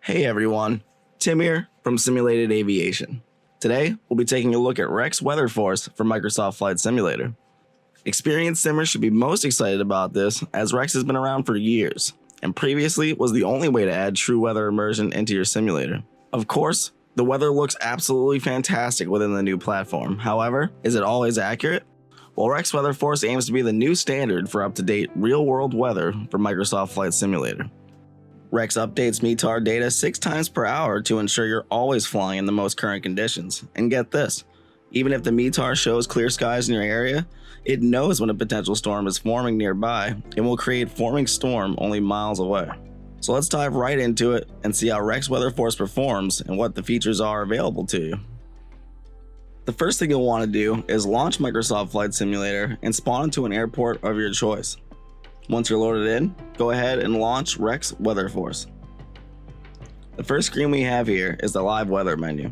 Hey everyone, Tim here from Simulated Aviation. Today, we'll be taking a look at Rex Weather Force for Microsoft Flight Simulator. Experienced simmers should be most excited about this, as Rex has been around for years, and previously was the only way to add true weather immersion into your simulator. Of course, the weather looks absolutely fantastic within the new platform. However, is it always accurate? Well, Rex Weather Force aims to be the new standard for up-to-date real-world weather for Microsoft Flight Simulator. Rex updates METAR data 6 times per hour to ensure you're always flying in the most current conditions. And get this, even if the METAR shows clear skies in your area, it knows when a potential storm is forming nearby and will create forming storm only miles away. So let's dive right into it and see how Rex Weather Force performs and what the features are available to you. The first thing you'll want to do is launch Microsoft Flight Simulator and spawn into an airport of your choice. Once you're loaded in, go ahead and launch Rex Weather Force. The first screen we have here is the live weather menu.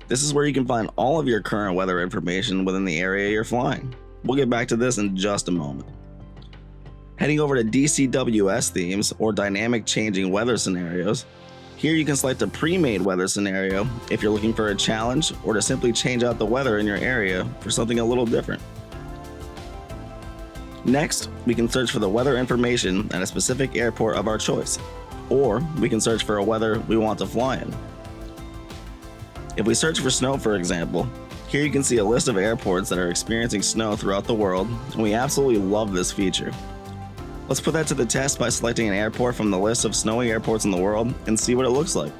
This is where you can find all of your current weather information within the area you're flying. We'll get back to this in just a moment. Heading over to DCWS themes or dynamic changing weather scenarios, here you can select a pre-made weather scenario if you're looking for a challenge or to simply change out the weather in your area for something a little different. Next, we can search for the weather information at a specific airport of our choice, or we can search for a weather we want to fly in. If we search for snow, for example, here you can see a list of airports that are experiencing snow throughout the world, and we absolutely love this feature. Let's put that to the test by selecting an airport from the list of snowy airports in the world and see what it looks like.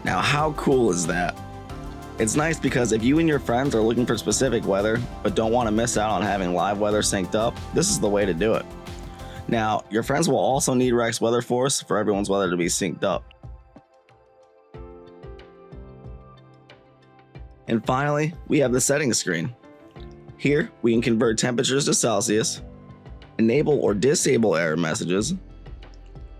Now, how cool is that? It's nice because if you and your friends are looking for specific weather but don't want to miss out on having live weather synced up, this is the way to do it. Now, your friends will also need Rex Weather Force for everyone's weather to be synced up. And finally, we have the settings screen. Here, we can convert temperatures to Celsius, enable or disable error messages,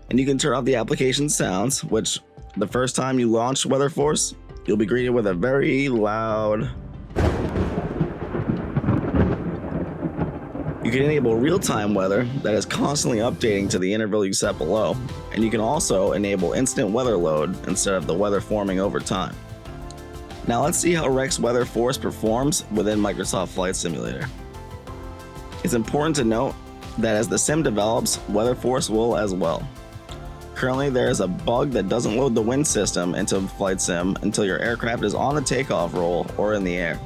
and you can turn off the application sounds, which the first time you launch Weather Force, you'll be greeted with a very loud. You can enable real-time weather that is constantly updating to the interval you set below, and you can also enable instant weather load instead of the weather forming over time. Now let's see how Rex Weather Force performs within Microsoft Flight Simulator. It's important to note that as the sim develops, Weather Force will as well. Currently, there is a bug that doesn't load the wind system into Flight Sim until your aircraft is on the takeoff roll or in the air.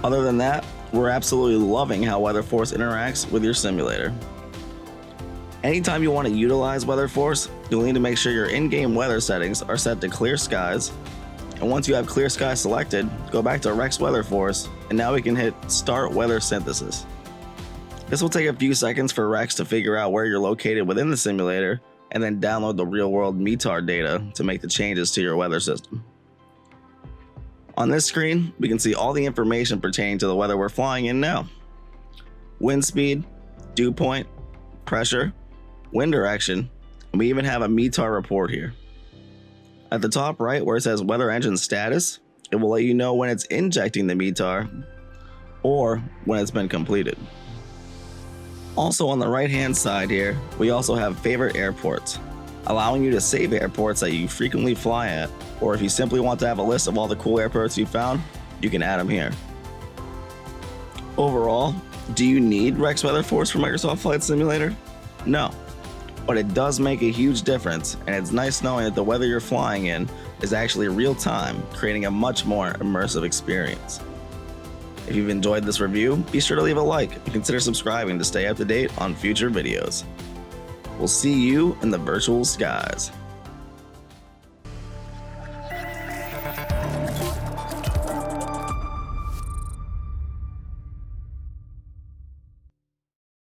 Other than that, we're absolutely loving how Weather Force interacts with your simulator. Anytime you want to utilize Weather Force, you'll need to make sure your in-game weather settings are set to clear skies. And once you have clear skies selected, go back to Rex Weather Force, and now we can hit Start Weather Synthesis. This will take a few seconds for Rex to figure out where you're located within the simulator, and then download the real-world METAR data to make the changes to your weather system. On this screen, we can see all the information pertaining to the weather we're flying in now. Wind speed, dew point, pressure, wind direction, and we even have a METAR report here. At the top right where it says weather engine status, it will let you know when it's injecting the METAR or when it's been completed. Also on the right hand side here, we also have favorite airports, allowing you to save airports that you frequently fly at, or if you simply want to have a list of all the cool airports you found, you can add them here. Overall, do you need Rex Weather Force for Microsoft Flight Simulator? No, but it does make a huge difference, and it's nice knowing that the weather you're flying in is actually real time, creating a much more immersive experience. If you've enjoyed this review, be sure to leave a like and consider subscribing to stay up to date on future videos. We'll see you in the virtual skies.